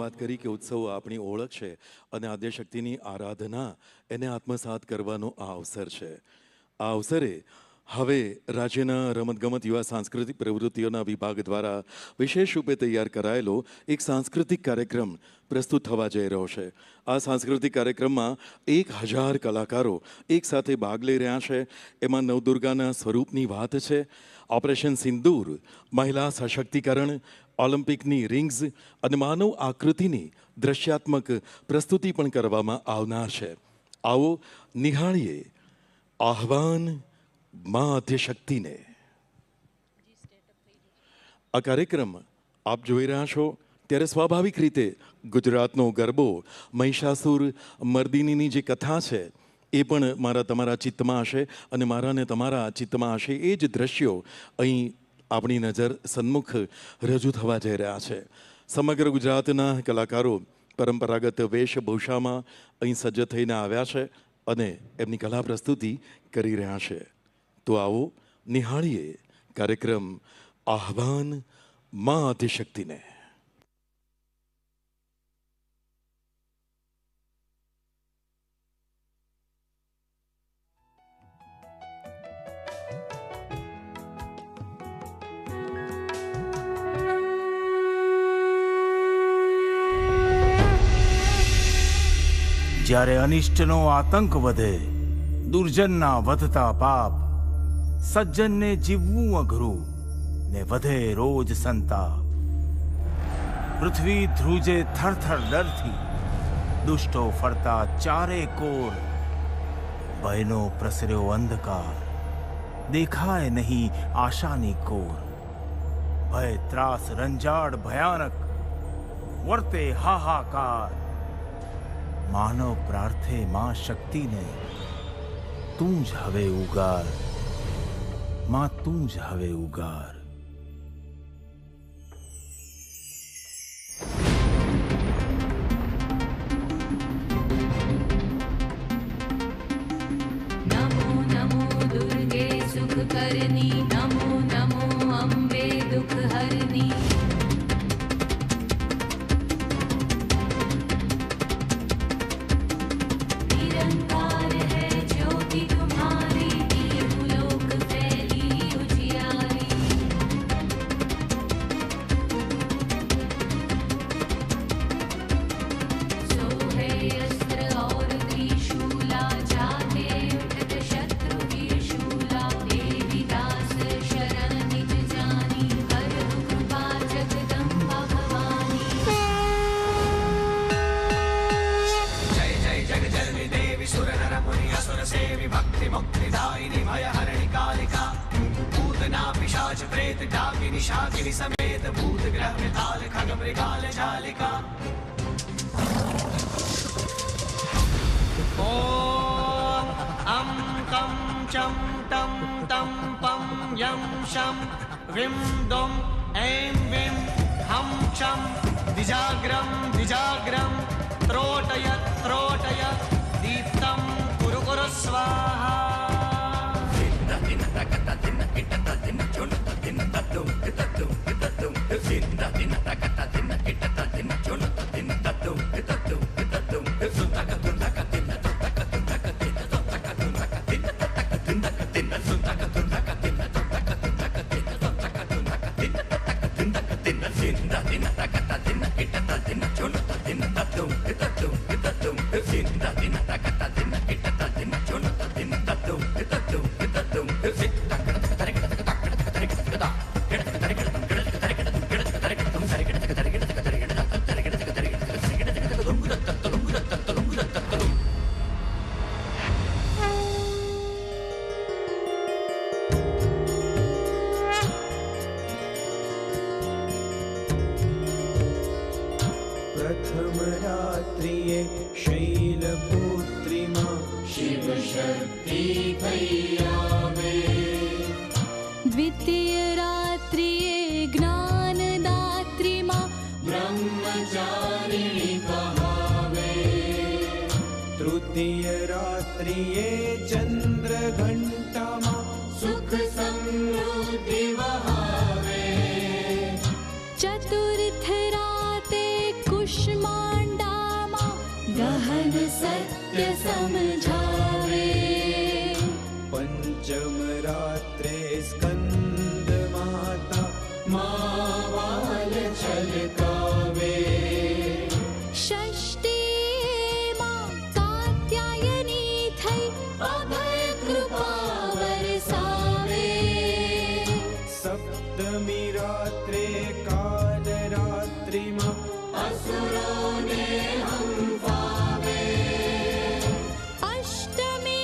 વાત કરી કે ઉત્સવો આપણી ઓળખ છે અને આદ્યશક્તિની આરાધના એને આત્મસાત કરવાનો આ અવસર છે. આ અવસરે હવે રાજ્યના રમતગમત યુવા સાંસ્કૃતિક પ્રવૃત્તિઓના વિભાગ દ્વારા વિશેષ રૂપે તૈયાર કરાયેલો એક સાંસ્કૃતિક કાર્યક્રમ પ્રસ્તુત થવા જઈ રહ્યો છે. આ સાંસ્કૃતિક કાર્યક્રમમાં 1000 કલાકારો એકસાથે ભાગ લઈ રહ્યા છે. એમાં નવદુર્ગાના સ્વરૂપની વાત છે, ઓપરેશન સિંદૂર, મહિલા સશક્તિકરણ, ઓલિમ્પિકની રિંગ્સ અને માનવ આકૃતિની દ્રશ્યાત્મક પ્રસ્તુતિ પણ કરવામાં આવનાર છે. આવો નિહાળીએ આહ્વાન માં આદ્યશક્તિને. આ કાર્યક્રમ આપ જોઈ રહ્યા છો ત્યારે સ્વાભાવિક રીતે ગુજરાતનો ગરબો મહિષાસુર મર્દિનીની જે કથા છે એ પણ મારા તમારા ચિત્તમાં હશે અને મારા ને તમારા ચિત્તમાં હશે. એ જ દ્રશ્યો અહીં આપણી નજર સન્મુખ રજૂ થવા જઈ રહ્યા છે. સમગ્ર ગુજરાતના કલાકારો પરંપરાગત વેશભૂષામાં અહીં સજ્જ થઈને આવ્યા છે અને એમની કલા પ્રસ્તુતિ કરી રહ્યા છે. તો આવો નિહાળીએ કાર્યક્રમ આહ્વાન માં આદ્યશક્તિને. જ્યારે અનિષ્ટનો આતંક વધે, દુર્જનના વધતા પાપ, સજ્જનને જીવવું અઘરું ને વધે રોજ સંતાપ. પૃથ્વી ધ્રુજે થરથર ડરથી, દુષ્ટો ફરતા ચારે કોર. ભયનો પ્રસર્યો અંધકાર, દેખાય નહીં આશાની કોર. ભય ત્રાસ રંજાડ ભયાનક, વર્તે હાહાકાર. માનવ પ્રાર્થે માં શક્તિને, તું જ હવે ઉગાર, માં તું જ હવે ઉગાર. નમો નમો દુર્ગે સુખ કરની, નમો નમો અંબે દુઃખ હરની. शाकिनी समेत भूत ग्रह विताल खग मृगाल जालिका. ओम अं कं चं तं तं पं यं शं विं दुं ऐं विं हं चं द्विजाग्रं द्विजाग्रं त्रोटयत् त्रोटयत् दीप्तं कुरु कुरु स्वाहा. प्रथम रात्रिये शैलपुत्री मां शिव शक्ति कल्यावे. द्वितीय रात्रिये ज्ञानदात्री मां ब्रह्मचारिणी कहावे. तृतीय रात्रिये चंद्रघंटा मां सुख समृद्धि वहावे. चतुर्थ राते कुष्म गहन सत्य समझावे। पंचम रात्रे स्कंद माता मावाल छलकावे। षष्ठी मां कात्यायनी थई अभय कृपा वरसावे। सप्तमी रात्रे काल रात्रि मां असुरों ने हंफावे। अष्टमी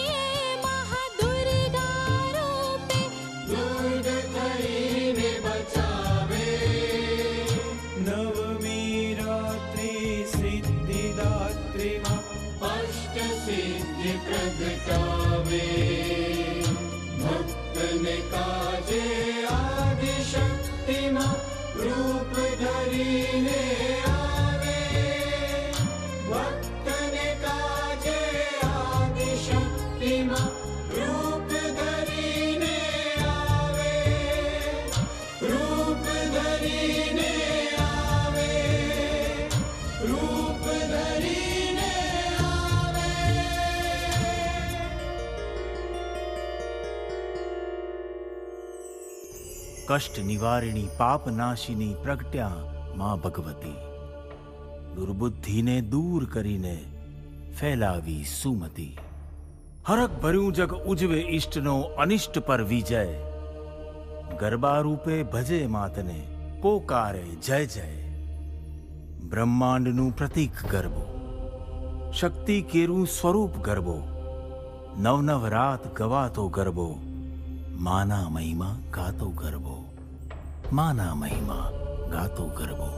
महादुर्गा रूपे दूध थईने बचावे। नवमी रात्रि सिद्धिदात्री मां अष्ट सिद्धि प्रगटावे। भक्तने काजे आदिशक्ति मां रूप धरीने आवे। भक्तने काजे आदिशक्ति मां रूप धरीने आवे। रूप धरीने आवे। रूप धरीने आवे। कष्ट निवारिणी पाप नाशिनी प्रगट्या માં ભગવતી દુર્બુદ્ધિને દૂર કરીને ફેલાવી સુમતિ. હરક ભર્યું જગ ઉજવે ઈષ્ટનો અનિષ્ટ પર વિજય. ગરબા રૂપે ભજે માતને પોકારે જય જય. બ્રહ્માંડનું પ્રતીક ગરબો, શક્તિ કેરું સ્વરૂપ ગરબો. નવ નવ રાત ગવાતો ગરબો, માના મહિમા ગાતો ગરબો. માના મહિમા ગાતો ગરબો.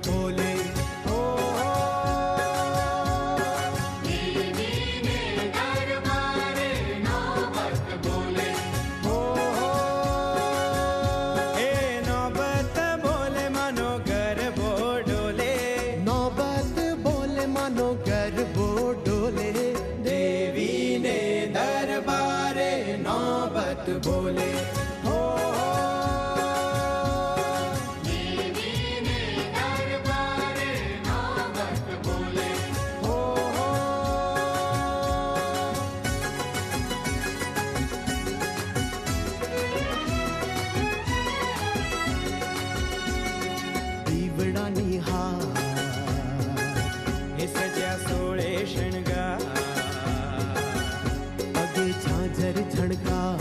बोले देवी ने दरबारे नौबत बोले बोले हो देवीने दरबारे नौबत बोले हो દીવડાની હાર એ સજ્યા સોળે શણગાર પગે ઝાંઝર ઝણકાર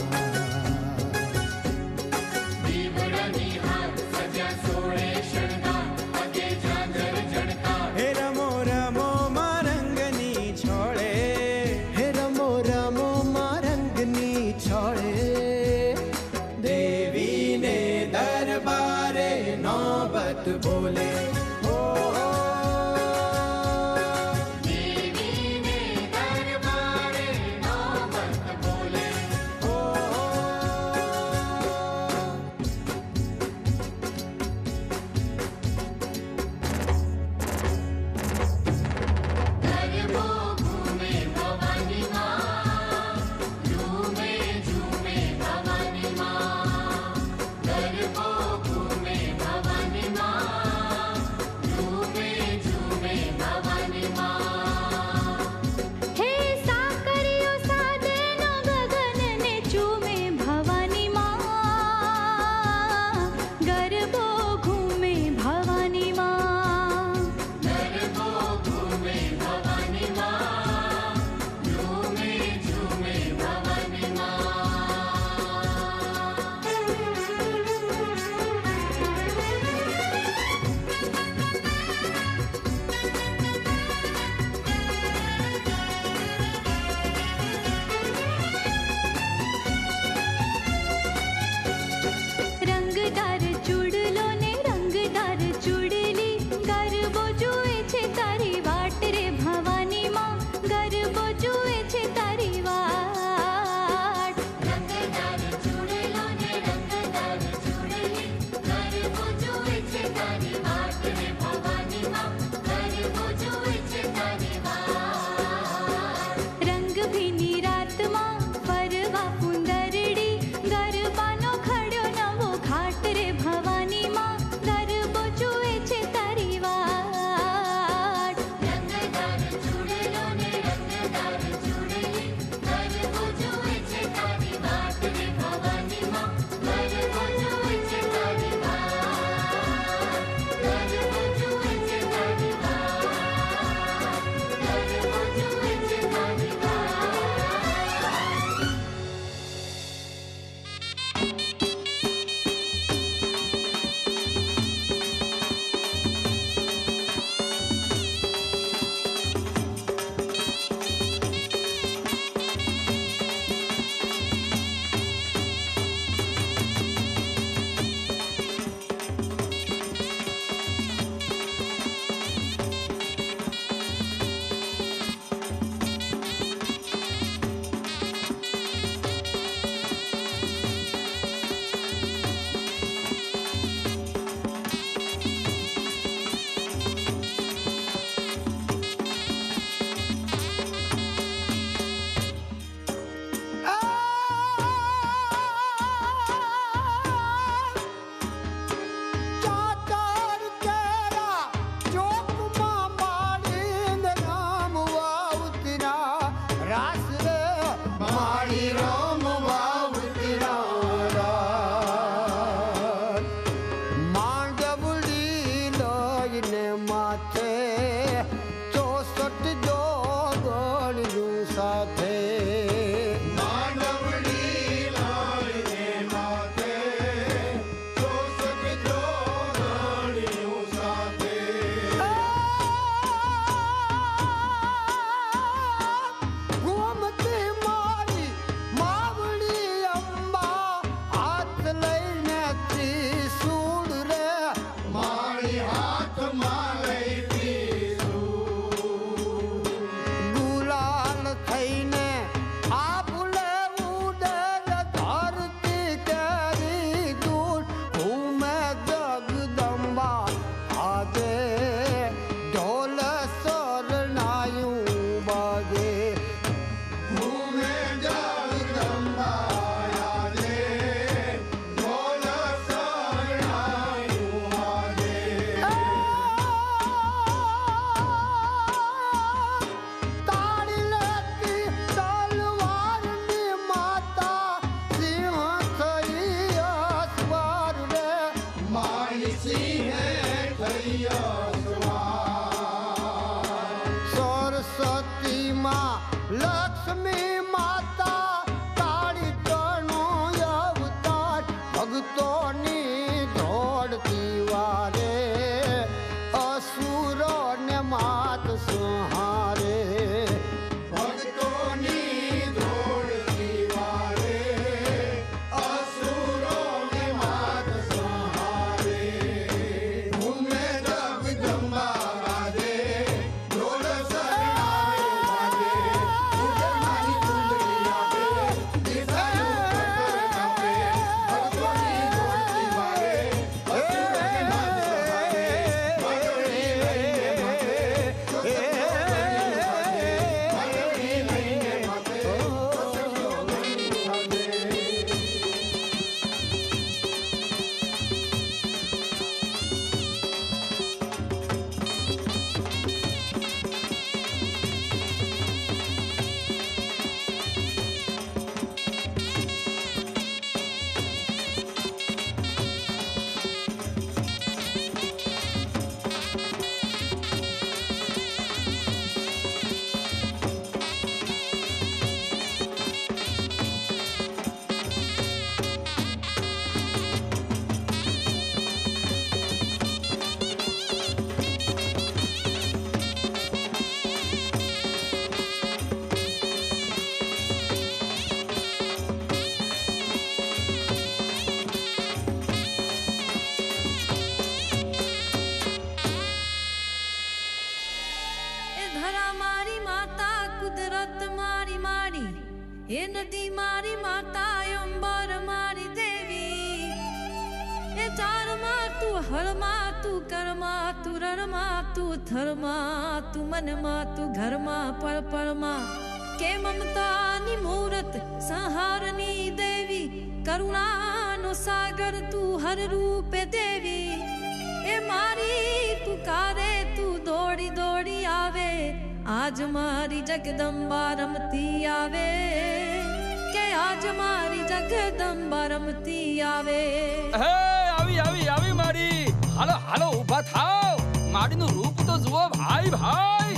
દીવડાની હાર સજ્યા સોળે શણગાર પગે ઝાંઝર ઝણકાર હે રમો રમો માં રંગની છોડે હે રમો રમો માં રંગની છોડે દેવીને દરબારે નોબત બોલે હો દેવીને દરબારે નૌબત બોલે હો ગરબો ઘૂમે ભવાની માં ઝૂમે ઝૂમે ભવાની નદી મારી માતા અંબર મારી દેવી એ ચારમાં તું હળમાં તું કરમાં તું રણમાં તું થરમાં તું મનમાં તું ઘરમાં પળ પળમાં કે મમતાની મૂરત સંહારની દેવી કરુણાનો સાગર તું હર રૂપે દેવી એ મારી પુકારે તું દોડી દોડી આવે આજ મારી જગદંબા રમતી આવે કે આજ મારી જગદંબા રમતી આવે હે આવી આવી આવી માડી હાલો હાલો ઊભા થાવ માડીનું રૂપ તો જુઓ ભાઈ ભાઈ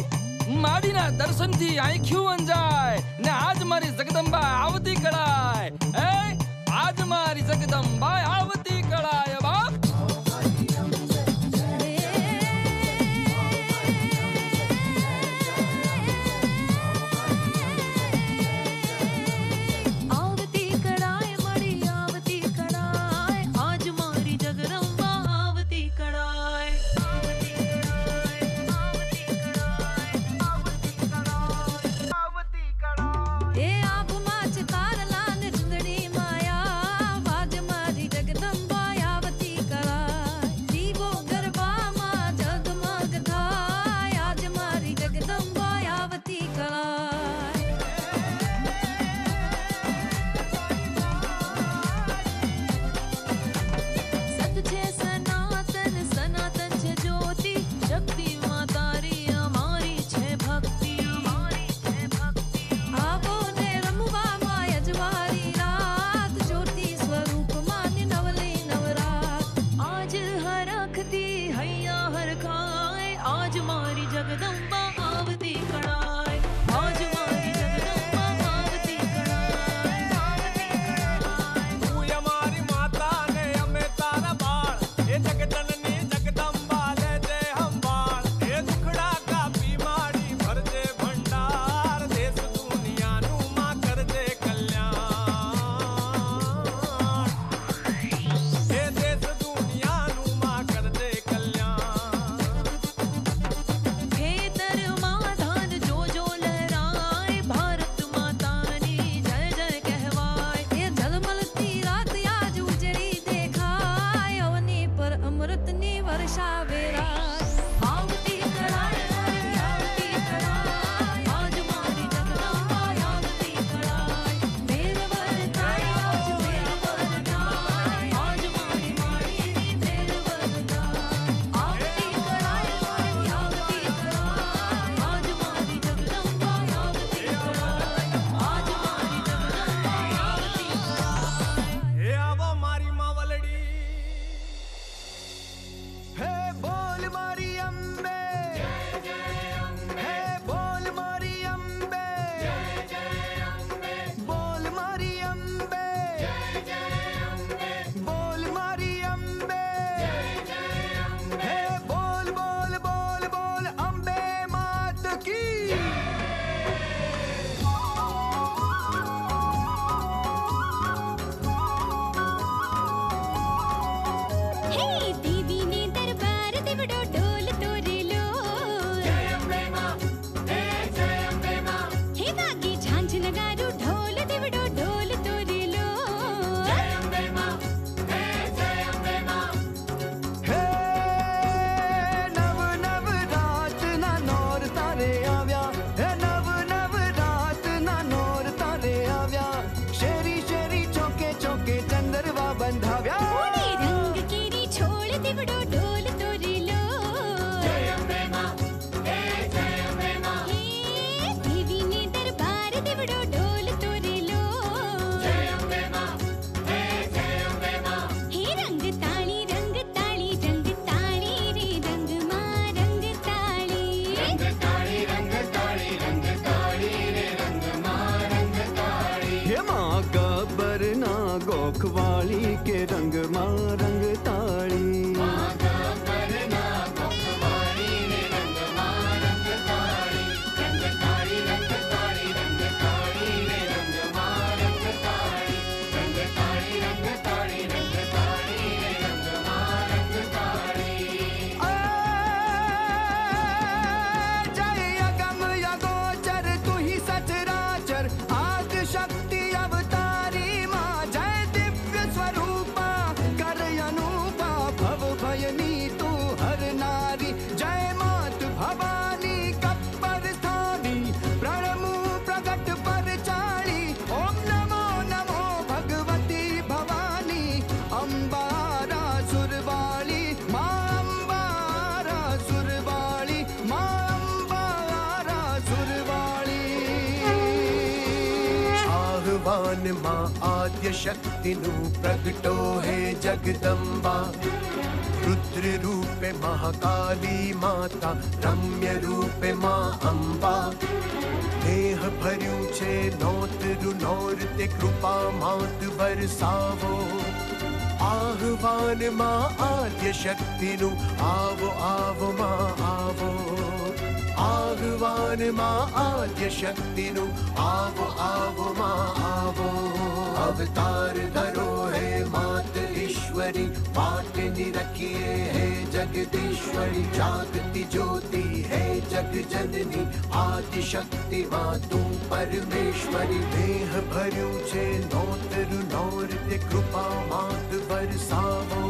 માડીના દર્શનથી આંખ્યું અંજાય ને આજ મારી જગદંબા આવતી કળાય હે આજ મારી જગદંબા આવતી કળાય બાપ આવતી કળાય મળી આવતી કળાય આજ મારી જગદંબા આવતી કળાય એ આંખમાં છે તારલા ને ચૂંદડી માયા વાજ મારી જગદંબા આવતી કળાય દીવો ગરબામાં જગમગ થાય આજ મારી જગદંબા આવતી કળાય સત છે સનાતન સનાતન છે જ્યોતિ શક્તિ માં તારી અમારી છે ભક્તિ આવો ને રમવા માં અજવાળી રાત જ્યોતિ સ્વરૂપમાં ને નવલી નવરાત આજ હરખતી હૈયા હરખાય આજ મારી જગદંબા આવતી કળાય આજ મારી જગદંબા આવતી કળાય તું અમારી માતા ને અમે તારા બાળ એ જગતનની જગદંબા લેજે હંભાળ એ દુખડા કાપી માડી ભરજે ભંડાર દેશ દુનિયાનું માં કરજે કલ્યાણ એ દેશ દુનિયાનું માં કરજે કલ્યાણ ખેતરમાં ધાન જોજો લહેરાય ભારત માતાની જય જય કહેવાય એ ઝલમલતી રાત આજ ઉજળી દેખાય અવની પર અમૃતની વર્ષા વેરાય આવતી કળાય મારી આવતી કળાય આજ મારી જગદંબા આવતી કળાય મેર વરતાય આજ મેર વરતાય આજ મારી માડીની મેર વરતાય આવતી કળાય મારી આવતી કળાય આજ મારી જગદંબા આવતી કળાય આજ મારી જગદંબા આવતી કળાય હે આવો મારી માવલડી હે બોલ મારી અંબે હે બોલ મારી અંબે બોલ મારી અંબે બોલ મારી અંબે હે બોલ બોલ બોલ બોલ અંબે માત કી હે દેવીને દરબાર દેવડો ઢોલ તોરેલો જય અંબે માં હે જય અંબે માં હે વાગે ઝાંઝ નગારું ઢોલ દેવડો ઢોલ તોરેલો જય અંબે માં હે જય અંબે માં હે નવ નવ રાતના નોર તારે આવ્યા હે નવ નવ રાતના નોર તારે આવ્યા શેરી શેરી ચોકે ચોકે ચંદરવા બંધાવ્યા ઓને રંગ કેરી છોડ દેવડો ઢોલ તોરેલો જય અંબે માં હે જય અંબે માં હે દેવીને દરબાર દેવડો ઢોલ તોરેલો જય અંબે માં હે જય અંબે માં હે રંગ તાળી રે રંગમાં રંગ તાળી રંગ તાળી રે રંગ માં રંગ તાળી હે માં ગબ્બરના ગોખવાળી કે રંગમાં રંગ તાળી ગબ્બરના ગોખવાળી ને રંગ માં રંગ તાળી રંગ તાળી રે રંગ માં રંગ તાળી રંગ તાળી રે રંગ માં રંગ તાળી જય અગમ યગોચર તું ही सचराचर आद शक्ति આહવાનમાં આદ્ય શક્તિનું પ્રગટો હે જગદંબા રુદ્ર રૂપે મહાકાલી માતા રમ્ય રૂપે માં અંબા દેહ ભર્યું છે નોતરું નોરતે કૃપા માત વરસાવો આહવાનમાં આદ્ય શક્તિનું આવો આવો માં આવો આહવાનમાં આદ્ય શક્તિનું આવો આવો માં આવો અવતાર ધરો હે માત ઈશ્વરી વાટની રખીએ હે જગદીશ્વરી જાગતી જ્યોતિ હે જગ જનની આદિ શક્તિ માં તું પરમેશ્વરી દેહ ભર્યું છે નોતરું નોરતે કૃપા માત વરસાવો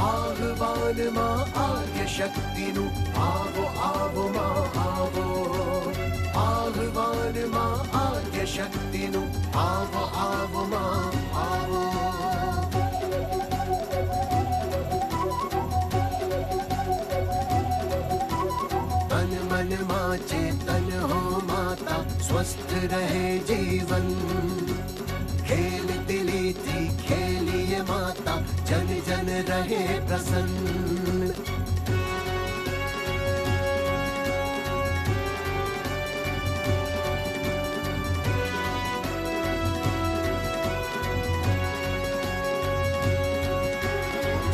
આહવાનમાં આદ્ય શક્તિનું આવો આવો માં આવો આહવાનમાં આદ્ય શક્તિનું આવો આવો માં આવો તન મન માં ચેતન હો માતા સ્વસ્થ રહે જીવન ખેલ દિલીથી ખેલીએ માતા જન જન રહે પ્રસન્ન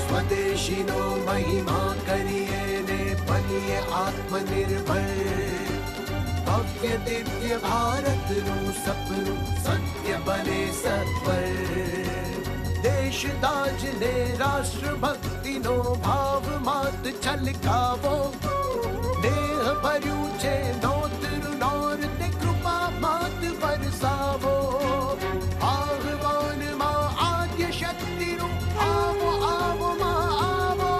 સ્વદેશીનો મહિમા કરીએ ને બનીએ આત્મનિર્ભર ભવ્ય દિવ્ય ભારતનું સપનું સત્ય બને સત્વર દેશ દાજને રાષ્ટ્ર ભક્તિનો ભાવ માત છલકાવો દેહ ભર્યું છે નોતરું નોરતે કૃપા માત વરસાવો આહવાનમાં આદ્ય શક્તિનું આવો આવો માં આવો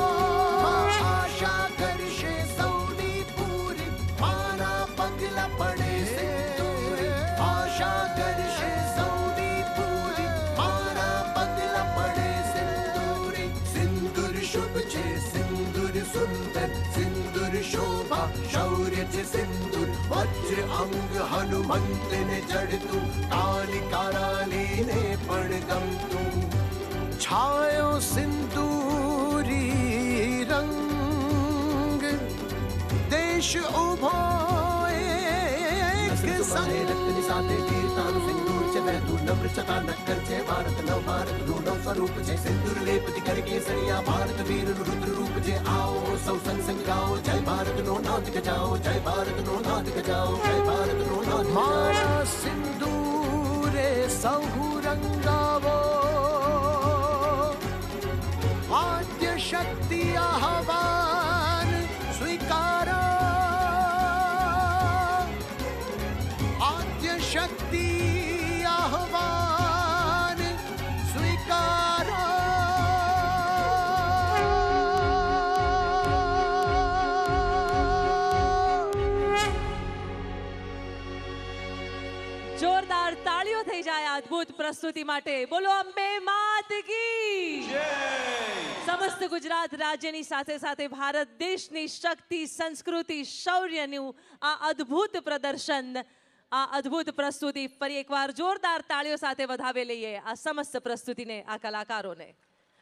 આશા કરશે સૌની પૂરી મારા પગલા પડે સિંદૂરી આશા કરશે સૌની પૂરી મારા પગલા પડે સિંદૂરી સિંદૂર શુભ છે સિંદૂર સુંદર સિંદૂર શોભા શૌર્ય છે સિંદૂર વજ્ર અંગ હનુમંતને જડતું કાલિકા રાલીને પણ ગમતું છાયો સિંદૂરી રંગ દેશ ઉભો એક સંગ રક્તની સાથે વીરતાનું સિંદૂર છે વહેતું નમ્ર છતાં નક્કર છે ભારત નવ ભારતનું નવ સ્વરૂપ છે સિંદૂર લેપથી કરે કેસરિયા ભારત વીરનું રુદ્ર રૂપ છે આવો સૌ સંગ સંગ ગાઓ જય ભારતનો નાદ ગજાઓ જય ભારતનો નાદ ગજાઓ જય ભારતનો નાદ મારા સિંદૂરે સૌ રંગાવો આદ્ય શક્તિ આહવાન સ્વીકારો આદ્ય શક્તિ આહવાન સ્વીકારો જોરદાર તાળીઓ થઈ જાય આ અદ્ભુત પ્રસ્તુતિ માટે બોલો અંબે માત કી સમસ્ત ગુજરાત રાજ્યની સાથે સાથે ભારત દેશની શક્તિ સંસ્કૃતિ શૌર્યનું આ અદ્ભુત પ્રદર્શન આ અદ્ભુત પ્રસ્તુતિ ફરી એકવાર જોરદાર તાળીઓ સાથે વધાવી લઈએ આ સમસ્ત પ્રસ્તુતિને આ કલાકારોને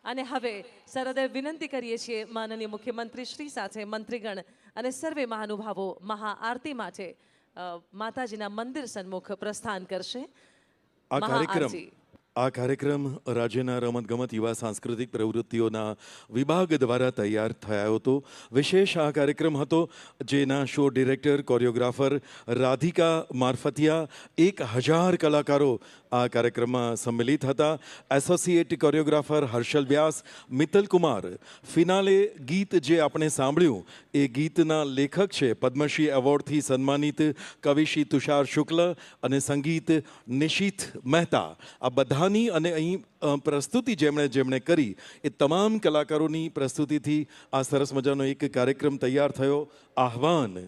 અને હવે સરહદે વિનંતી કરીએ છીએ માનનીય મુખ્યમંત્રી શ્રી સાથે મંત્રીગણ અને સર્વે મહાનુભાવો મહાઆરતી માટે માતાજીના મંદિર સન્મુખ પ્રસ્થાન કરશે આ કાર્યક્રમ રાજ્યના રમતગમત યુવા સાંસ્કૃતિક પ્રવૃત્તિઓના વિભાગ દ્વારા તૈયાર થયો હતો વિશેષ આ કાર્યક્રમ હતો જેના show director choreographer Radhika Marfatiya 1000 કલાકારો આ કાર્યક્રમમાં સંમિલિત હતા એસોસિએટ કોરિયોગ્રાફર હર્ષલ વ્યાસ મિત્તલ કુમાર ફિનાલે ગીત જે આપણે સાંભળ્યું એ ગીતના લેખક છે પદ્મશ્રી એવોર્ડથી સન્માનિત કવિશ્રી તુષાર શુક્લ અને સંગીત નિશિત મહેતા આ બધાની અને અહીં પ્રસ્તુતિ જેમણે કરી એ તમામ કલાકારોની પ્રસ્તુતિથી આ સરસ મજાનો એક કાર્યક્રમ તૈયાર થયો આહવાન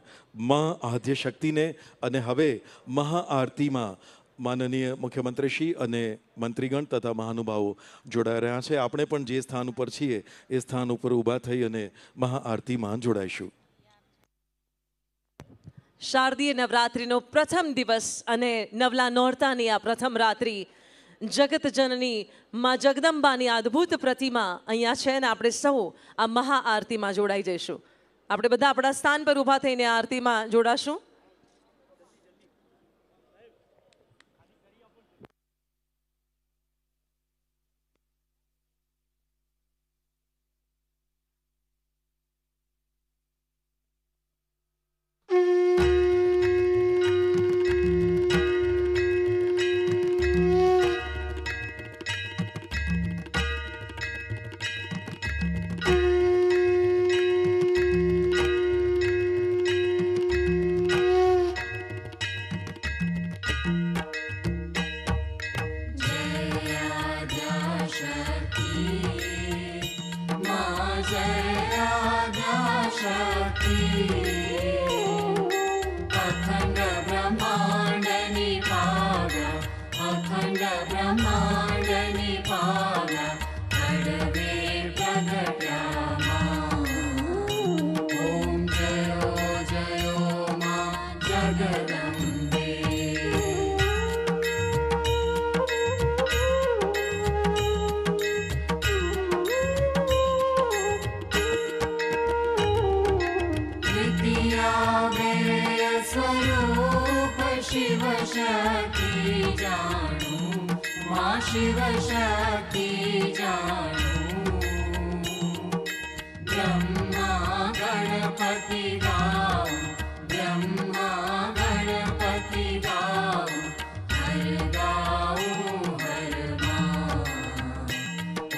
માં આદ્ય શક્તિને અને હવે મહાઆરતીમાં માનનીય મુખ્યમંત્રીશ્રી અને મંત્રીગણ તથા મહાનુભાવો જોડાઈ રહ્યા છે આપણે પણ જે સ્થાન ઉપર છીએ એ સ્થાન ઉપર ઊભા થઈ અને મહાઆરતીમાં જોડાઈશું શારદીય નવરાત્રિનો પ્રથમ દિવસ અને નવલા નોરતાની આ પ્રથમ રાત્રિ જગત જનની માં જગદંબાની અદ્ભુત પ્રતિમા અહીંયા છે ને આપણે સૌ આ મહાઆરતીમાં જોડાઈ જઈશું. આપણે બધા આપણા સ્થાન પર ઊભા થઈને આ આરતીમાં જોડાશું. अखंड ब्रह्मांड निभाव्या अखंड ब्रह्मांड निभाव्या खडवे प्रगट्या ओम जयो जयो मां जगदंबे स्वरूप शिव शक्ति जानू मां शिव शक्ति जानू ब्रह्मा गणपति गाऊं ब्रह्मा गणपति गाऊं हर गाऊं हर मां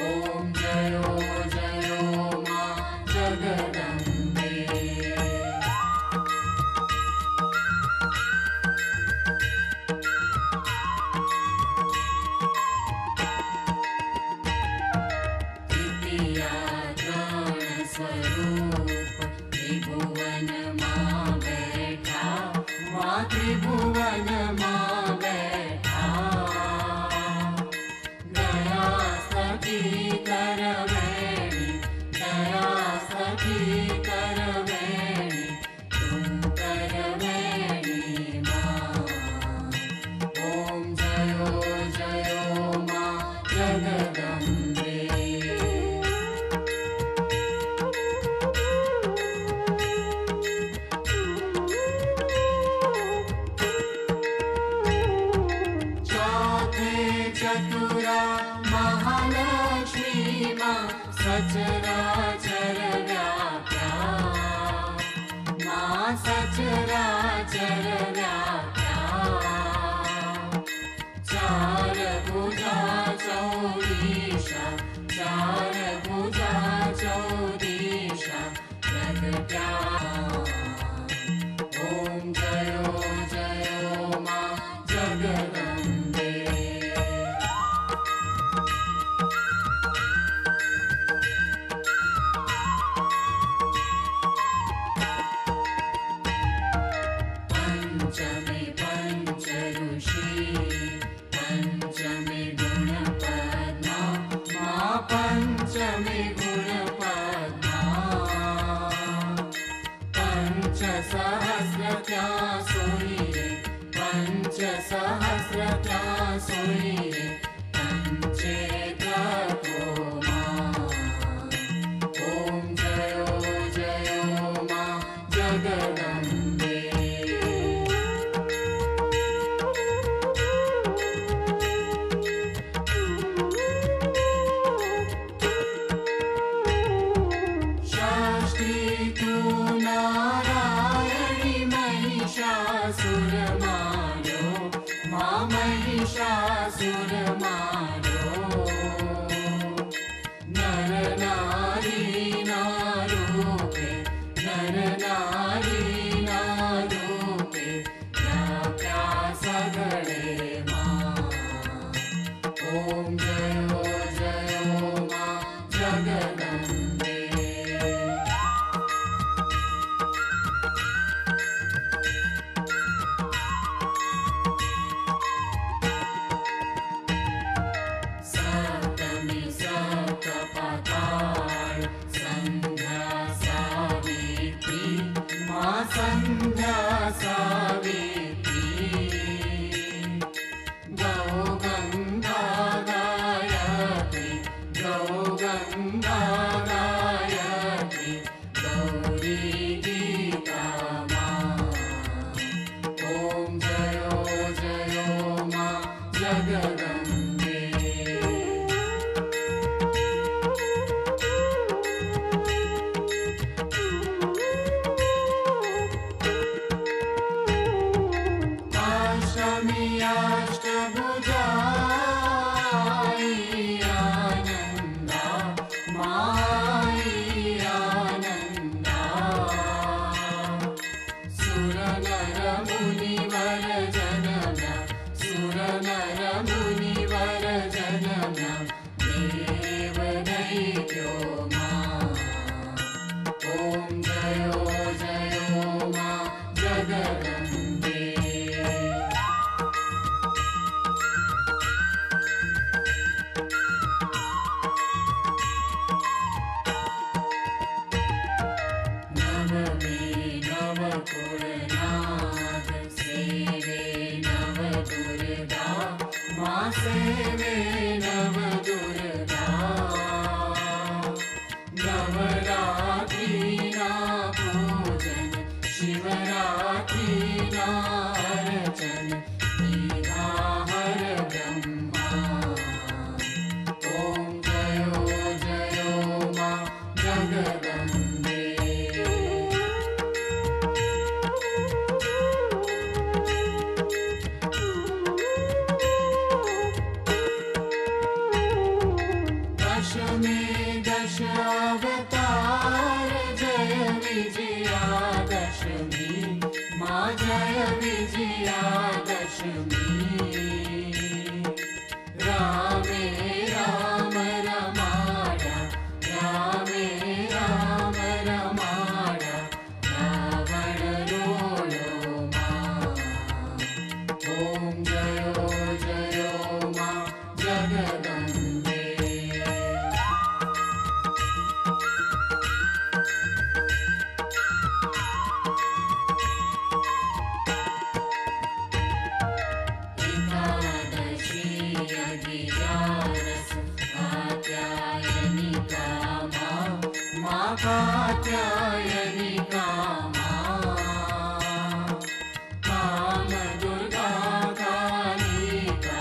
ओम जयो जयो मां जगदंबे त्रिभुवन मां बैठा दया सखी करवेणी दया सखी करवेणी तुम करवेणी मां ओम जयो जयो मां जगदंबे चतुरा महालक्ष्मी मां सचराचर व्याप्या मां सचराचर व्याप्या चार भुजा चौदीशा चार भुजा चौदीशा प्रगट्या ओम जयो जयो मां जगदंबे पंचमी पंच ऋषि पंचमी गुण पद्मा मां पंचमी गुण पद्मा पंच सहस्र क्या सोइए पंच सहस्र क्या सोइए पंचे ग्रहो मां ओम जयो जयो मां जगदंबे नारायणी महिषासुर मारो मां महिषासुर मारो नर नारी नारूपे नर नारी नारूपे व्याप्या सगळे मां ओम जयो जयो मां जगदंबे संध्या आनन्दा मायि आनन्दा सुरनर मुनिवर जनम्या सुरनर मुनिवर जनम्या देव दैत्यो मा ॐ जयो जयो मा जगदम्बे नवमे नवकुलनाथ सेवे नवदुर्गा मा सेवे नवदुर्गा नवरात्रिना पूजन शिवरात्रिना अर्चन निराहर ब्रह्मा ॐ जयो जयो मा जगदम्बे दशमे दश अवतार जय विजया दशमी मा जय विजया दशमी रामे राम रमाया रामे राम रमाया रावण रोयो मा ॐ जयो जयो मा जगदम्बे एकादशी अधियारस कात्यायनिका मा कात्यायनिका काम दुर्गा कालिका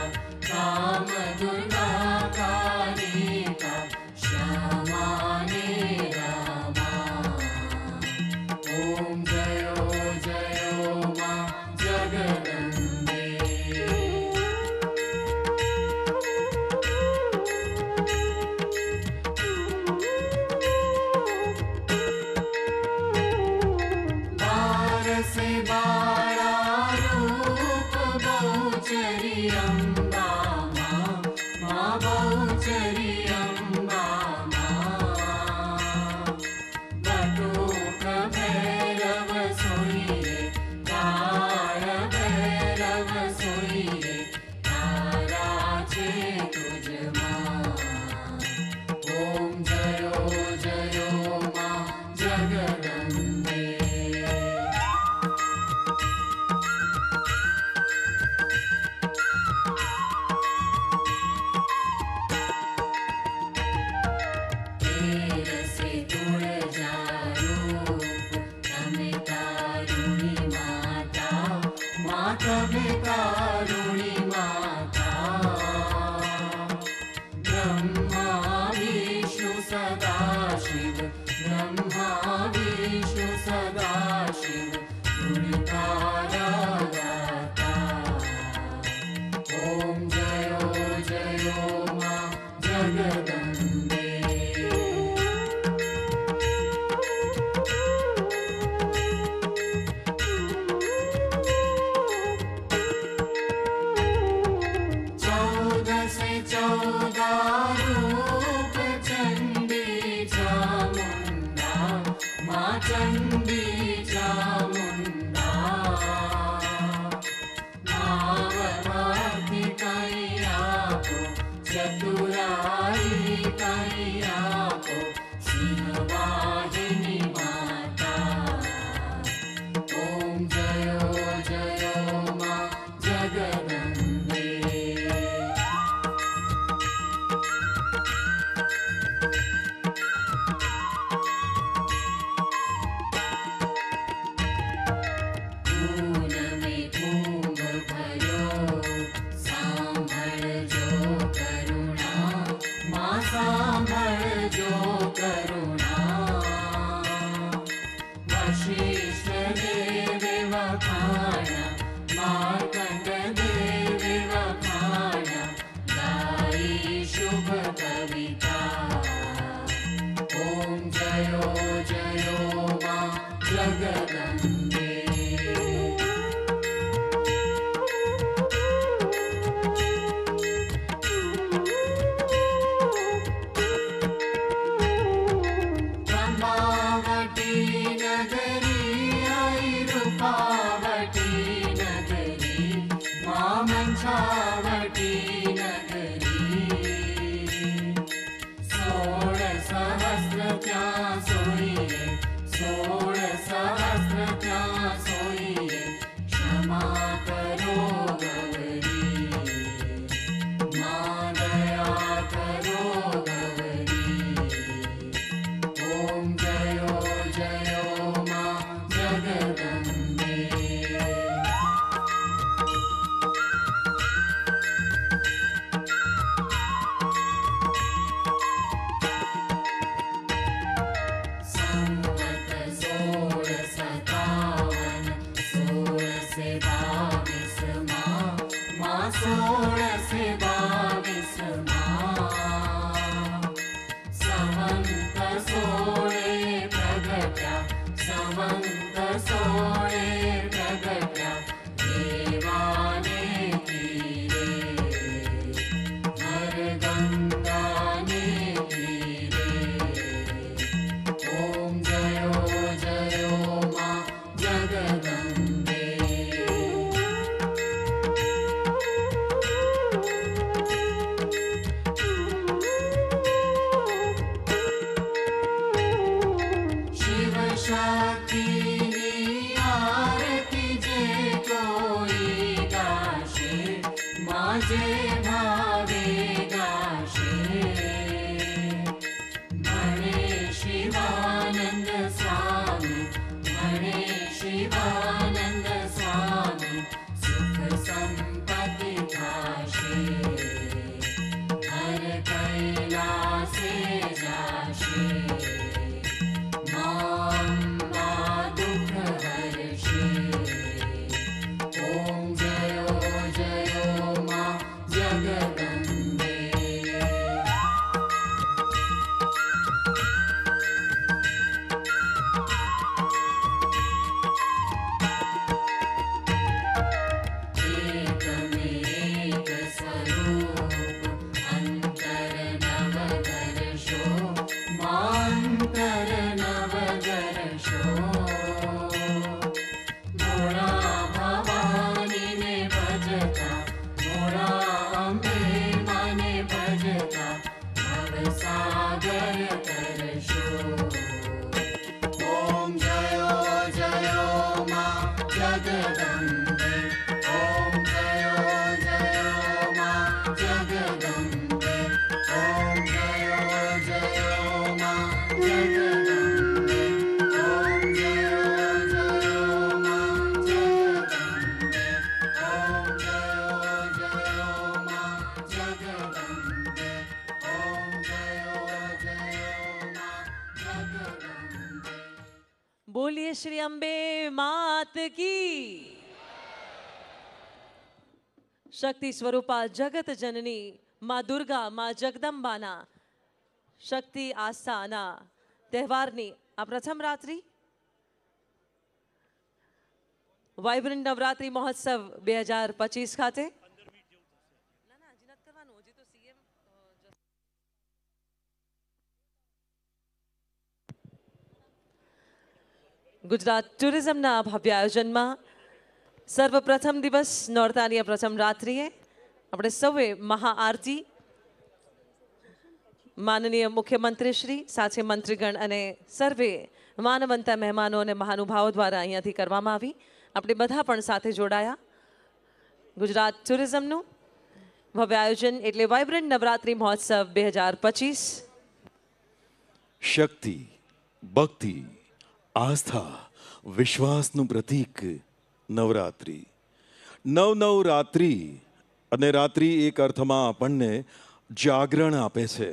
काम दुर्गा कालिका श्यामाने रामा ॐ जयो जयो मा जगदम्बे से बारा रूप बहुचरी अम्बा मा बहुचरी अम्बा बटुक भैरव सोइए काल भैरव सोइए तारा चे तुझ मां ॐ जयो जयो मा जगदम्बे से तुड़ जारूप तमें कारुणी माता माता में कारुणी माता ब्रह्मा विष्णु सदाशिव ब्रह्मा विष्णु सदाशिव गुणकारा गाता ॐ जयो जयो मा जगदम्बे चौदह रूप चंडी चामुंडा माँ चंडी चामुंडा भावभाति कैया को चतुराई कैया को सिंहवाहिनी माता ॐ जयो जयो मा जगदम्बे मार्कंड देव वखाणा गाई शुभ कविता ॐ जयो जयो मां जगदम्बे ब्रह्मावती नगरी आई रूपावती नगरी मां मंसावती नगरी 16 सहस्र त्या सोईए 16 सहस्र त्या सोईए क्षमा करो गौरी मां दया करो गौरी ॐ जयो जयो मां जगदम्बे संवत 1657 16 से 22 मां 16 से 22 संवत 16 प्रगट्या संवत 16 प्रगट्या देवाने तीरे हर गंगाने तीरे ॐ जयो जयो मां जगदम्बे शिव शक्ति आरती जे कोई गाशे माजे भावे गाशे भणे शिवानंद स्वामी भणे शिवानंद स्वामी सुख संपत्ति थाशे हर कैलासे जाशे मां दुख हर्षे ॐ जयो जयो मां जगदम्बे एकमेक स्वरूप अंतर नवदर्शो मांतर नवदर्शो मोरा भवानी ने भजता मोरा अम्बे माने भजता भवसागर तरशो ॐ जयो जयो मां जगदम्बे ॐ जयो जयो मां जगदम्बे ॐ जयो जयो मां जगदम्बे ॐ जयो जयो मां जगदम्बे ॐ जयो जयो मां जगदम्बे ॐ जयो जयो मां जगदम्बे बोलिए श्री अम्बे मात की શક્તિ સ્વરૂપા જગત જનની માં દુર્ગા માં જગદંબાના શક્તિ આસ્થાના તહેવારની આ પ્રથમ રાત્રિ વાઇબ્રન્ટ નવરાત્રિ મહોત્સવ 2025 ખાતે ગુજરાત ટુરિઝમના ભવ્ય આયોજનમાં સર્વપ્રથમ દિવસ નોરતાની આ પ્રથમ રાત્રિએ આપણે સૌએ મહાઆરતી માનનીય મુખ્યમંત્રીશ્રી સાથે મંત્રીગણ અને સર્વે માનવંતા મહેમાનો અને મહાનુભાવો દ્વારા અહીંયાથી કરવામાં આવી આપણે બધા પણ સાથે જોડાયા ગુજરાત ટુરિઝમનું ભવ્ય આયોજન એટલે વાઇબ્રન્ટ નવરાત્રિ મહોત્સવ 2025 શક્તિ ભક્તિ આસ્થા વિશ્વાસનું પ્રતીક નવરાત્રિ નવ રાત્રિ અને રાત્રિ એક અર્થમાં આપણને જાગરણ આપે છે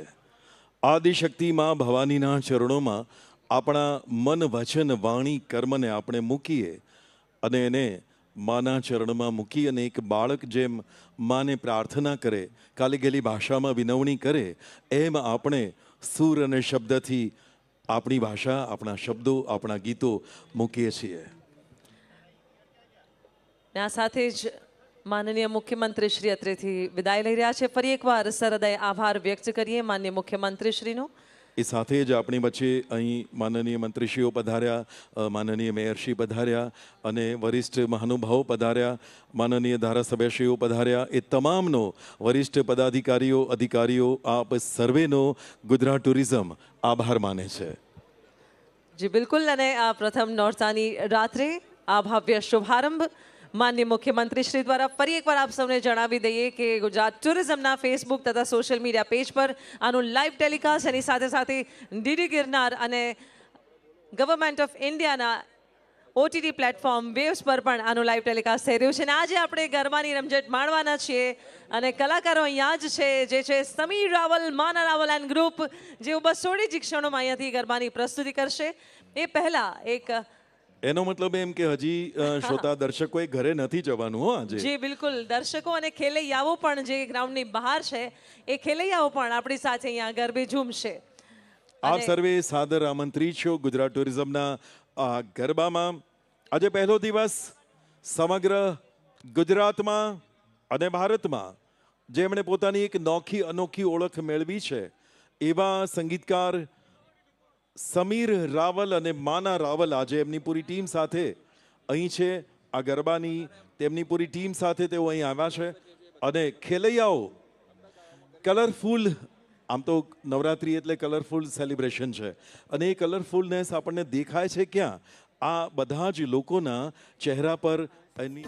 આદિશક્તિમાં ભવાનીના ચરણોમાં આપણા મન વચન વાણી કર્મને આપણે મૂકીએ અને એને માના ચરણમાં મૂકી અને એક બાળક જેમ માને પ્રાર્થના કરે, કાલી ગયેલી ભાષામાં વિનવણી કરે, એમ આપણે સૂર અને શબ્દથી આપણી ભાષા, આપણા શબ્દો, આપણા ગીતો મૂકીએ છીએ. ને આ સાથે જ માનનીય મુખ્યમંત્રી શ્રી અત્રેથી વિદાય લઈ રહ્યા છે. ફરી એકવાર સરહૃદય આભાર વ્યક્ત કરીએ માનનીય મુખ્યમંત્રી શ્રીનો. એ સાથે જ આપણી વચ્ચે અહીં માનનીય મંત્રીશ્રીઓ પધાર્યા, માનનીય મેયરશ્રી પધાર્યા અને વરિષ્ઠ મહાનુભાવો પધાર્યા, માનનીય ધારાસભ્યશ્રીઓ પધાર્યા. એ તમામનો વરિષ્ઠ પદાધિકારીઓ, અધિકારીઓ, આપ સર્વેનો ગુજરાત ટુરિઝમ આભાર માને છે. જી બિલકુલ. અને આ પ્રથમ નોરતાની રાત્રે આ ભવ્ય શુભારંભ માનનીય મુખ્યમંત્રી શ્રી દ્વારા ફરી એકવાર આપ સૌને જણાવી દઈએ કે ગુજરાત ટુરિઝમના ફેસબુક તથા સોશિયલ મીડિયા પેજ પર આનું લાઈવ ટેલિકાસ્ટ, એની સાથે સાથે ડીડી ગિરનાર અને ગવર્મેન્ટ ઓફ ઇન્ડિયાના ઓટીટી પ્લેટફોર્મ વેવ્સ પર પણ આનું લાઈવ ટેલિકાસ્ટ થઈ રહ્યું છે. અને આજે આપણે ગરબાની રમઝટ માણવાના છીએ અને કલાકારો અહીંયા જ છે, જે છે સમીર રાવલ, માના રાવલ એન્ડ ગ્રુપ, જેઓ બસ થોડી જ ક્ષણોમાં અહીંયાથી ગરબાની પ્રસ્તુતિ કરશે. એ પહેલા એક એનો મતલબ એમ કે હજી શ્રોતા દર્શકોએ ઘરે નથી જવાનું હો આજે. જી બિલકુલ. દર્શકો અને ખેલૈયાઓ પણ જે ગ્રાઉન્ડની બહાર છે, એ ખેલૈયાઓ પણ આપણી સાથે અહીંયા ગરબે ઝૂમશે. આપ સર્વે સાદર આમંત્રિત છો ગુજરાત ટુરિઝમના આ ગરબામાં. આજે પહેલો દિવસ સમગ્ર ગુજરાતમાં અને ભારતમાં જેમણે પોતાની એક નોખી અનોખી ઓળખ મેળવી છે એવા સંગીતકાર સમીર રાવલ અને માના રાવલ આજે એમની પૂરી ટીમ સાથે અહીં છે. આ ગરબાની તેમની પૂરી ટીમ સાથે તેઓ અહીં આવ્યા છે અને ખેલૈયાઓ કલરફુલ, આમ તો નવરાત્રિ એટલે કલરફુલ સેલિબ્રેશન છે અને એ કલરફુલનેસ આપણને દેખાય છે ક્યાં? આ બધા જ લોકોના ચહેરા પર એની